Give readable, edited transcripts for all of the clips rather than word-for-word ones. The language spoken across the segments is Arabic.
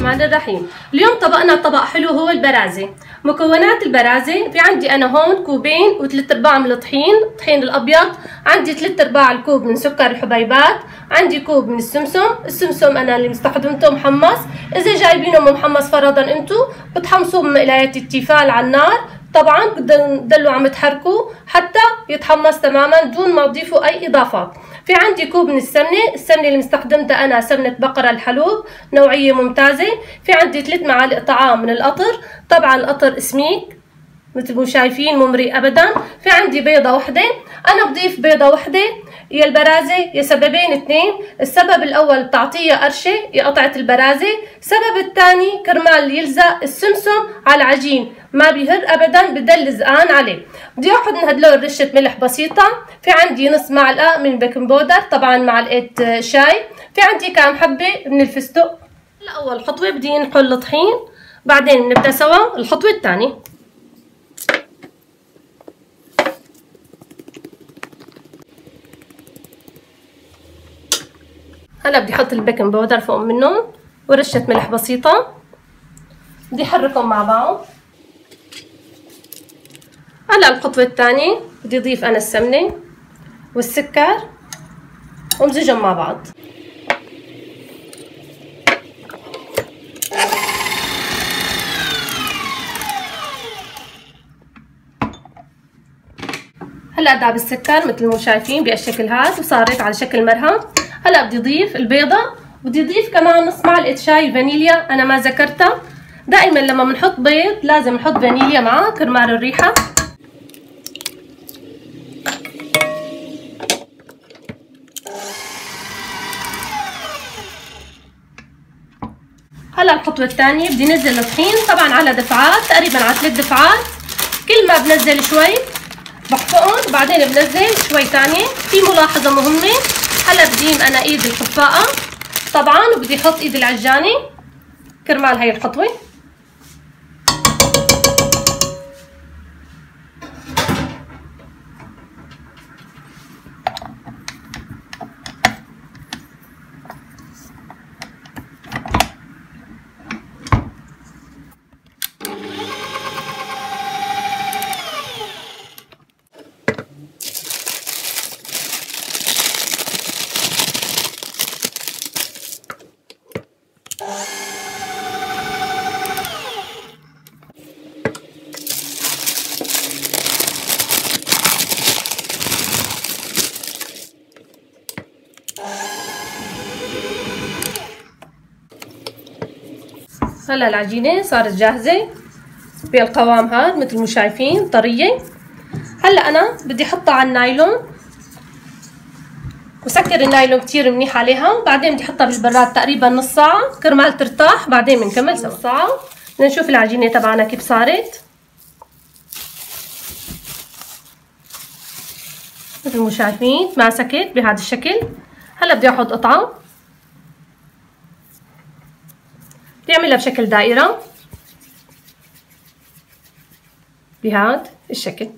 الرحمن الرحيم. اليوم طبقنا طبق حلو هو البرازة. مكونات البرازة: في عندي أنا هون كوبين و3/4 من الطحين الأبيض، عندي 3/4 الكوب من سكر الحبيبات، عندي كوب من السمسم أنا اللي مستخدمته محمص. إذا جايبينه محمص فرضا أنتو بتحمصوه بمقلايات التيفال على النار، طبعا بتضلوا عم تحركوه حتى يتحمص تماما دون ما تضيفوا أي إضافات. في عندي كوب من السمنة اللي مستخدمتها أنا سمنة بقرة الحلوب، نوعية ممتازة. في عندي 3 معالق طعام من القطر، طبعا القطر سميك مثل ما شايفين مو مريء أبدا. في عندي بيضة وحدة، أنا بضيف بيضة وحدة يا البرازة يا سببين 2. السبب الأول تعطيها قرشة يا قطعة البرازة، السبب الثاني كرمال يلزق السمسم على العجين ما بيهر أبدا، بدل لزقان عليه. بدي أخذ من هدول رشة ملح بسيطة. في عندي نص معلقة من بيكنج بودر، طبعا معلقة شاي. في عندي كام حبة من الفستق. هلا أول خطوة بدي نحل الطحين، بعدين نبدأ سوا الخطوة الثانية. هلا بدي احط البيكنج باودر فوق منهم ورشة ملح بسيطة، بدي احركهم مع بعض. هلا الخطوة الثانية بدي اضيف انا السمنة والسكر ومزجهم مع بعض. هلا داب السكر مثل ما شايفين بهالشكل هذا وصارت على شكل مرهم. هلا بدي اضيف البيضة، بدي اضيف كمان نص معلقة شاي فانيليا انا ما ذكرتها. دائما لما بنحط بيض لازم نحط فانيليا معاه كرمال الريحة. هلا الخطوة الثانية بدي نزل الطحين طبعا على دفعات، تقريبا على 3 دفعات. كل ما بنزل شوي بخفقهم وبعدين بنزل شوي ثانية. في ملاحظة مهمة، هلا بديم انا ايد الخفاقة طبعا وبدي احط ايد العجانة كرمال هاي الخطوة. هلا العجينة صارت جاهزة بالقوام هذا مثل ما شايفين طرية. هلا انا بدي احطها على النايلون وسكر النايلون كتير منيح عليها، وبعدين بدي احطها بالبراد تقريبا نص ساعة كرمال ترتاح، بعدين بنكمل سوا. نص ساعة بدنا نشوف العجينة تبعنا كيف صارت مثل ما شايفين تماسكت بهذا الشكل. هلا بدي اخذ قطعة بدي اعملها بشكل دائرة بهذا الشكل.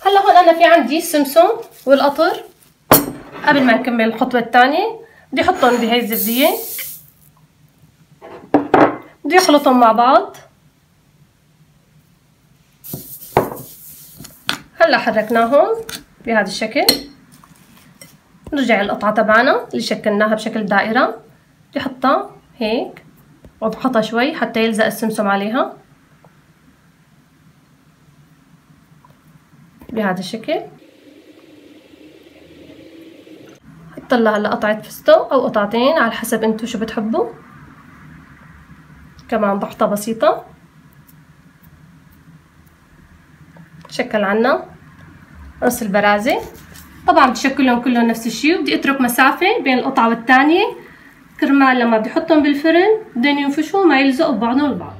هلا هون انا في عندي السمسم والقطر. قبل ما نكمل الخطوة الثانية بدي احطهم بهي الزبدية، بدي اخلطهم مع بعض. هلا حركناهم بهذا الشكل. نرجع القطعة تبعنا اللي شكلناها بشكل دائرة، بدي احطها هيك واضغطها شوي حتى يلزق السمسم عليها بهذا الشكل. حط لها هلا قطعة فستق او قطعتين على حسب انتو شو بتحبوا، كمان ضغطة بسيطة. شكل عنا نص البرازة. طبعا بدي شكلهم كلهم نفس الشيء، وبدي اترك مسافة بين القطعة والثانية كرمال لما بدي احطهم بالفرن بدهم ينفشوا ما يلزقوا ببعضهم البعض.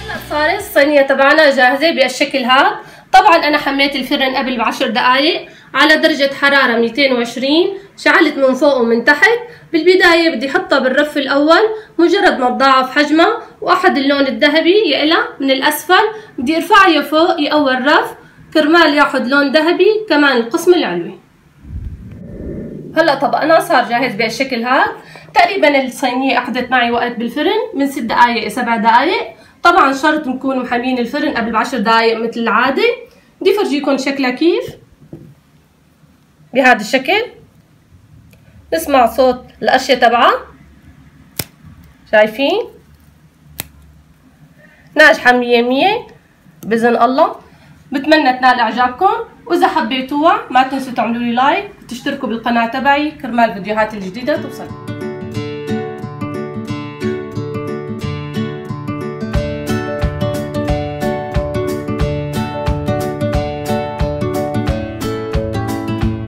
هلا صارت الصينية تبعنا جاهزة بهالشكل هذا. طبعا انا حميت الفرن قبل ب10 دقائق على درجة حرارة 220، شعلت من فوق ومن تحت. بالبداية بدي احطها بالرف الاول، مجرد ما تضاعف حجمها واخد اللون الذهبي يقلى من الاسفل، بدي ارفعها فوق اول رف كرمال ياخد لون ذهبي كمان القسم العلوي. هلا طبقنا صار جاهز بهالشكل هذا. تقريبا الصينيه اخذت معي وقت بالفرن من 6 دقائق ل 7 دقائق. طبعا شرط نكون محمين الفرن قبل ب10 دقائق مثل العاده. بدي فرجيكم شكلها كيف بهذا الشكل. نسمع صوت القشة تبعها، شايفين؟ ناجحة 100 بإذن الله. بتمنى تنال اعجابكم، واذا حبيتوها ما تنسوا تعملوا لي لايك وتشتركوا بالقناة تبعي كرمال الفيديوهات الجديدة توصل.